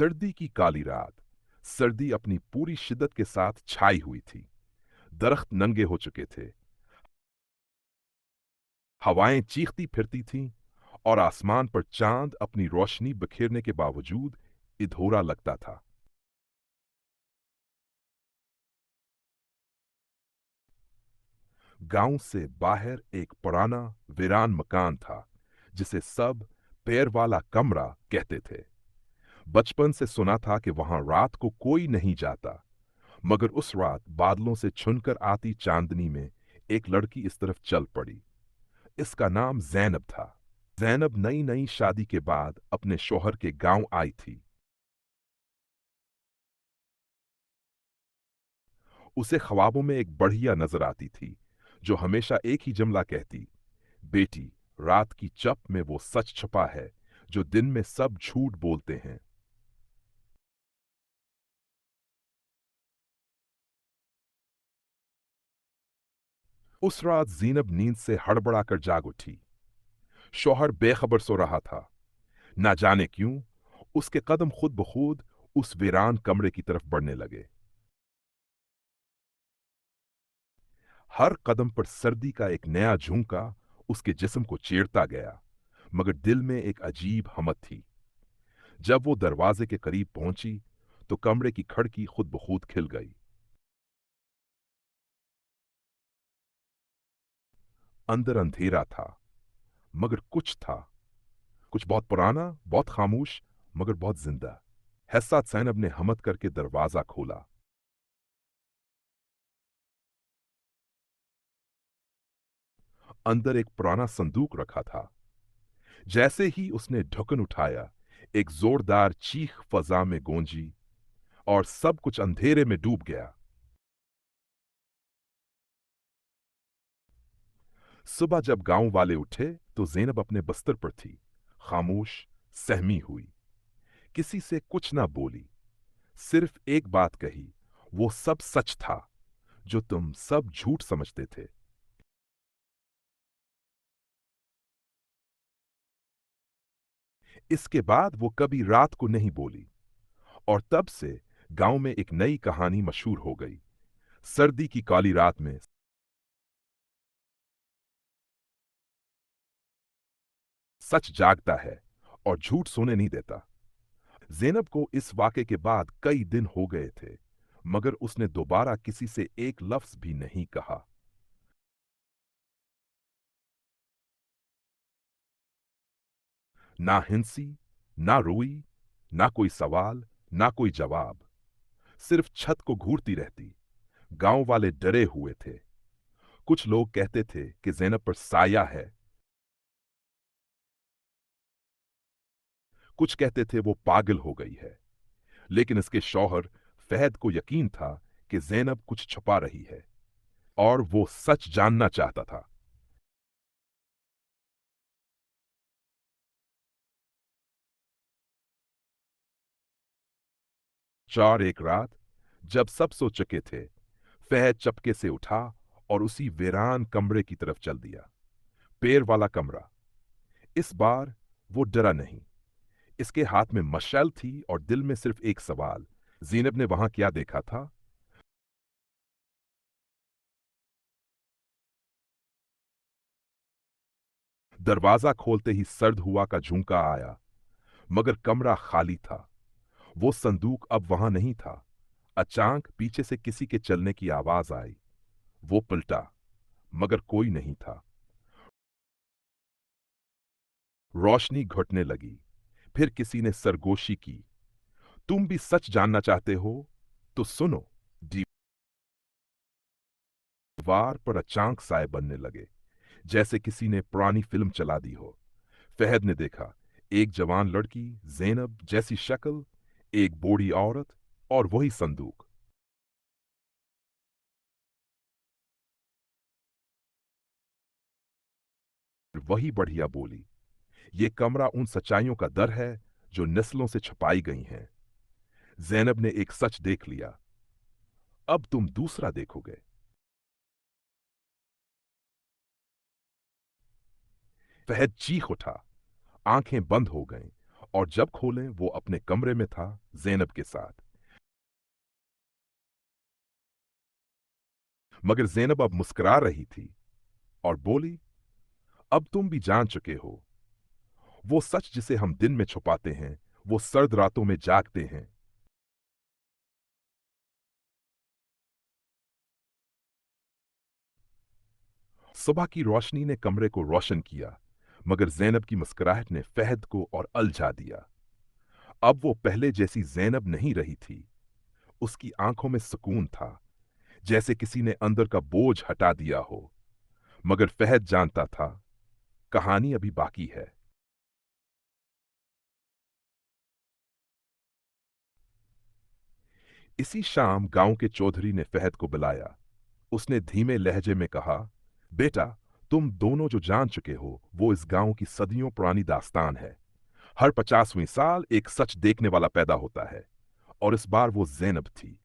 सर्दी की काली रात। सर्दी अपनी पूरी शिद्दत के साथ छाई हुई थी। दरख्त नंगे हो चुके थे, हवाएं चीखती फिरती थीं और आसमान पर चांद अपनी रोशनी बिखेरने के बावजूद इधोरा लगता था। गांव से बाहर एक पुराना वीरान मकान था, जिसे सब पैर वाला कमरा कहते थे। बचपन से सुना था कि वहां रात को कोई नहीं जाता, मगर उस रात बादलों से छुनकर आती चांदनी में एक लड़की इस तरफ चल पड़ी। इसका नाम जैनब था। जैनब नई नई शादी के बाद अपने शौहर के गांव आई थी। उसे ख्वाबों में एक बढ़िया नजर आती थी, जो हमेशा एक ही जुमला कहती, बेटी, रात की चप में वो सच छुपा है जो दिन में सब झूठ बोलते हैं। उस रात जीनब नींद से हड़बड़ाकर जाग उठी। शौहर बेखबर सो रहा था। ना जाने क्यों उसके कदम खुद ब खुद उस वीरान कमरे की तरफ बढ़ने लगे। हर कदम पर सर्दी का एक नया झोंका उसके जिस्म को चीरता गया, मगर दिल में एक अजीब हमत थी। जब वो दरवाजे के करीब पहुंची तो कमरे की खिड़की खुद ब खुद खिल गई। अंदर अंधेरा था, मगर कुछ था, कुछ बहुत पुराना, बहुत खामोश, मगर बहुत जिंदा। हस्सात सैनब ने हमत करके दरवाजा खोला। अंदर एक पुराना संदूक रखा था। जैसे ही उसने ढक्कन उठाया, एक जोरदार चीख फजा में गूंजी और सब कुछ अंधेरे में डूब गया। सुबह जब गांव वाले उठे तो जैनब अपने बस्तर पर थी, खामोश, सहमी हुई। किसी से कुछ ना बोली, सिर्फ एक बात कही, वो सब सच था जो तुम सब झूठ समझते थे। इसके बाद वो कभी रात को नहीं बोली, और तब से गांव में एक नई कहानी मशहूर हो गई। सर्दी की काली रात में सच जागता है और झूठ सोने नहीं देता। ज़ैनब को इस वाक़े के बाद कई दिन हो गए थे, मगर उसने दोबारा किसी से एक लफ्ज़ भी नहीं कहा। ना हिंसी, ना रोई, ना कोई सवाल, ना कोई जवाब। सिर्फ छत को घूरती रहती। गांव वाले डरे हुए थे। कुछ लोग कहते थे कि ज़ैनब पर साया है, कुछ कहते थे वो पागल हो गई है। लेकिन इसके शौहर फहद को यकीन था कि ज़ैनब कुछ छुपा रही है, और वो सच जानना चाहता था। 4 एक रात, जब सब सो चुके थे, फहद चपके से उठा और उसी वीरान कमरे की तरफ चल दिया। पैर वाला कमरा। इस बार वो डरा नहीं। इसके हाथ में मशाल थी और दिल में सिर्फ एक सवाल, ज़ैनब ने वहां क्या देखा था। दरवाजा खोलते ही सर्द हुआ का झोंका आया, मगर कमरा खाली था। वो संदूक अब वहां नहीं था। अचानक पीछे से किसी के चलने की आवाज आई। वो पलटा, मगर कोई नहीं था। रोशनी घुटने लगी। फिर किसी ने सरगोशी की, तुम भी सच जानना चाहते हो तो सुनो। दीवार पर अचानक साए बनने लगे, जैसे किसी ने पुरानी फिल्म चला दी हो। फहद ने देखा, एक जवान लड़की, ज़ैनब जैसी शक्ल, एक बूढ़ी औरत, और वही संदूक। वही बढ़िया बोली, ये कमरा उन सच्चाइयों का दर है जो नस्लों से छुपाई गई हैं। ज़ैनब ने एक सच देख लिया, अब तुम दूसरा देखोगे। फहद चीख उठा, आंखें बंद हो गईं, और जब खोलें वो अपने कमरे में था, ज़ैनब के साथ। मगर ज़ैनब अब मुस्कुरा रही थी और बोली, अब तुम भी जान चुके हो, वो सच जिसे हम दिन में छुपाते हैं, वो सर्द रातों में जागते हैं। सुबह की रोशनी ने कमरे को रोशन किया, मगर ज़ैनब की मुस्कुराहट ने फहद को और अलझा दिया। अब वो पहले जैसी ज़ैनब नहीं रही थी। उसकी आंखों में सुकून था, जैसे किसी ने अंदर का बोझ हटा दिया हो। मगर फहद जानता था, कहानी अभी बाकी है। इसी शाम गांव के चौधरी ने फहद को बुलाया। उसने धीमे लहजे में कहा, बेटा, तुम दोनों जो जान चुके हो वो इस गांव की सदियों पुरानी दास्तान है। हर 50वीं साल एक सच देखने वाला पैदा होता है, और इस बार वो ज़ैनब थी।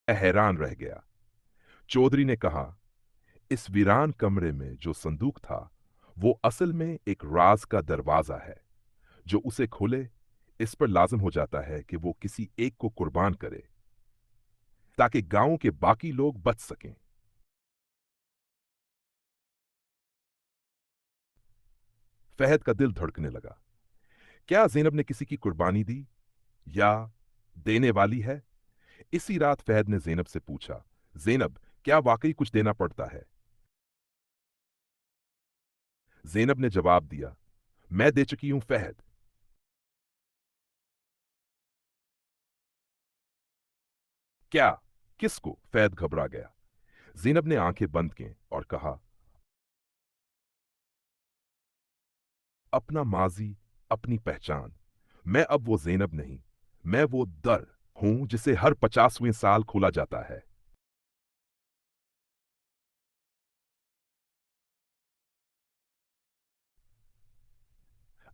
मैं हैरान रह गया। चौधरी ने कहा, इस वीरान कमरे में जो संदूक था वो असल में एक राज का दरवाजा है। जो उसे खोले, इस पर लाजिम हो जाता है कि वो किसी एक को कुर्बान करे, ताकि गांव के बाकी लोग बच सकें। फहद का दिल धड़कने लगा। क्या ज़ैनब ने किसी की कुर्बानी दी, या देने वाली है? इसी रात फहद ने ज़ैनब से पूछा, ज़ैनब, क्या वाकई कुछ देना पड़ता है? ज़ैनब ने जवाब दिया, मैं दे चुकी हूं फहद। क्या? किसको? फहद घबरा गया। ज़ैनब ने आंखें बंद की और कहा, अपना माजी, अपनी पहचान। मैं अब वो ज़ैनब नहीं, मैं वो दर हूं जिसे हर 50वें साल खोला जाता है।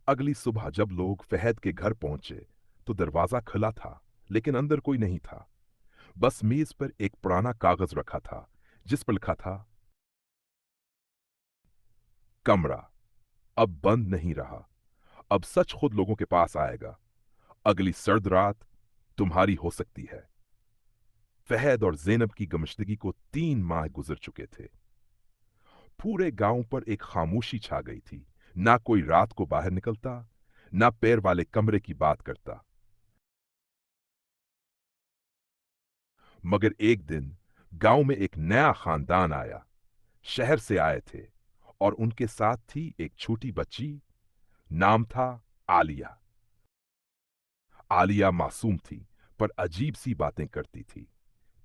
अगली सुबह जब लोग फहद के घर पहुंचे तो दरवाजा खुला था, लेकिन अंदर कोई नहीं था। बस मेज पर एक पुराना कागज रखा था, जिस पर लिखा था, कमरा अब बंद नहीं रहा। अब सच खुद लोगों के पास आएगा। अगली सर्द रात तुम्हारी हो सकती है। फहद और ज़ैनब की गमशदगी को 3 माह गुजर चुके थे। पूरे गांव पर एक खामोशी छा गई थी। ना कोई रात को बाहर निकलता, ना पैर वाले कमरे की बात करता। मगर एक दिन गांव में एक नया खानदान आया। शहर से आए थे, और उनके साथ थी एक छोटी बच्ची। नाम था आलिया। आलिया मासूम थी, पर अजीब सी बातें करती थी।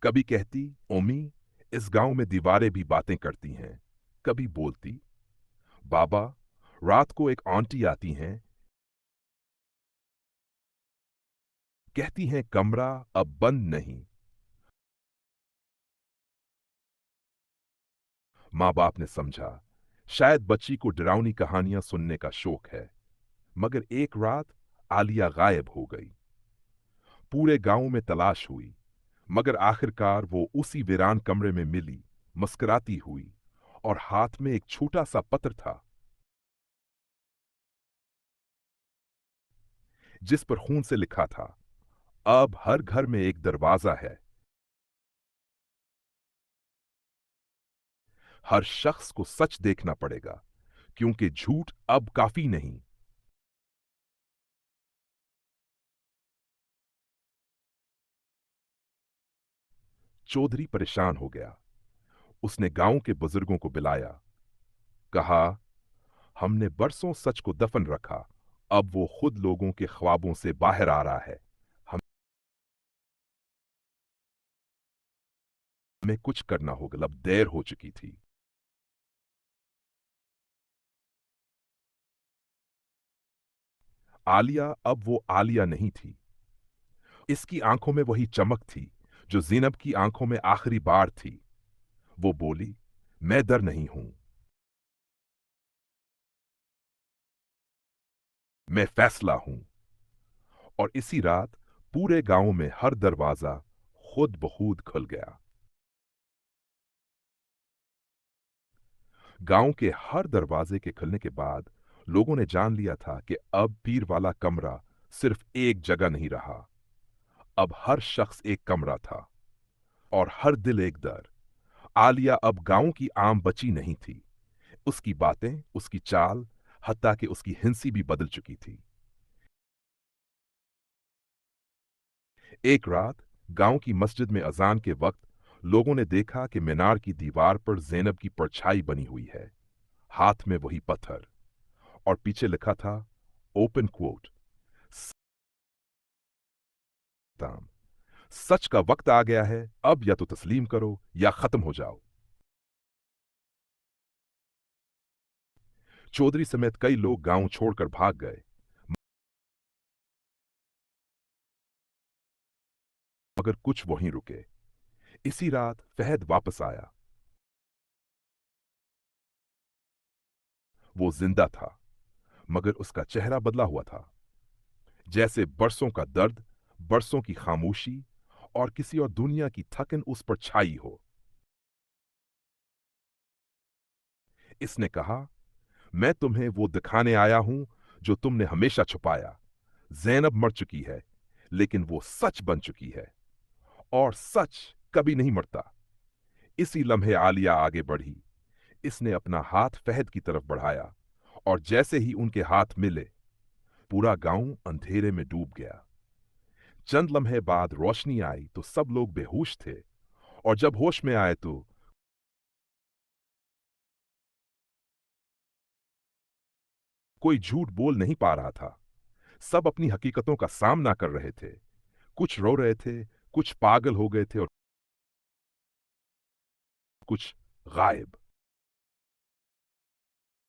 कभी कहती, ओमी, इस गांव में दीवारें भी बातें करती हैं। कभी बोलती, बाबा, रात को एक आंटी आती हैं, कहती हैं कमरा अब बंद नहीं। माँ बाप ने समझा, शायद बच्ची को डरावनी कहानियां सुनने का शौक है। मगर एक रात आलिया गायब हो गई। पूरे गांव में तलाश हुई, मगर आखिरकार वो उसी वीरान कमरे में मिली, मुस्कुराती हुई, और हाथ में एक छोटा सा पत्र था, जिस पर खून से लिखा था, अब हर घर में एक दरवाजा है। हर शख्स को सच देखना पड़ेगा, क्योंकि झूठ अब काफी नहीं। चौधरी परेशान हो गया। उसने गांव के बुजुर्गों को बुलाया। कहा, हमने बरसों सच को दफन रखा, अब वो खुद लोगों के ख्वाबों से बाहर आ रहा है। हमें कुछ करना होगा, अब देर हो चुकी थी। आलिया अब वो आलिया नहीं थी। इसकी आंखों में वही चमक थी जो ज़ैनब की आंखों में आखिरी बार थी। वो बोली, मैं डर नहीं हूं, मैं फैसला हूं। और इसी रात पूरे गांव में हर दरवाजा खुद ब खुद खुल गया। गांव के हर दरवाजे के खुलने के बाद लोगों ने जान लिया था कि अब पीर वाला कमरा सिर्फ एक जगह नहीं रहा। अब हर शख्स एक कमरा था और हर दिल एक दर। आलिया अब गांव की आम बची नहीं थी। उसकी बातें, उसकी चाल, हत्ता कि उसकी हिंसी भी बदल चुकी थी। एक रात गांव की मस्जिद में अजान के वक्त लोगों ने देखा कि मीनार की दीवार पर जैनब की परछाई बनी हुई है, हाथ में वही पत्थर, और पीछे लिखा था, ओपन क्वोट, सच का वक्त आ गया है, अब या तो तस्लीम करो या खत्म हो जाओ। चौधरी समेत कई लोग गांव छोड़कर भाग गए, मगर कुछ वहीं रुके। इसी रात फहद वापस आया। वो जिंदा था, मगर उसका चेहरा बदला हुआ था, जैसे बरसों का दर्द, बरसों की खामोशी और किसी और दुनिया की थकन उस पर छाई हो। इसने कहा, मैं तुम्हें वो दिखाने आया हूं जो तुमने हमेशा छुपाया। जैनब मर चुकी है, लेकिन वो सच बन चुकी है, और सच कभी नहीं मरता। इसी लम्हे आलिया आगे बढ़ी। इसने अपना हाथ फहद की तरफ बढ़ाया, और जैसे ही उनके हाथ मिले, पूरा गांव अंधेरे में डूब गया। चंद लम्हे बाद रोशनी आई तो सब लोग बेहोश थे, और जब होश में आए तो कोई झूठ बोल नहीं पा रहा था। सब अपनी हकीकतों का सामना कर रहे थे। कुछ रो रहे थे, कुछ पागल हो गए थे, और कुछ गायब।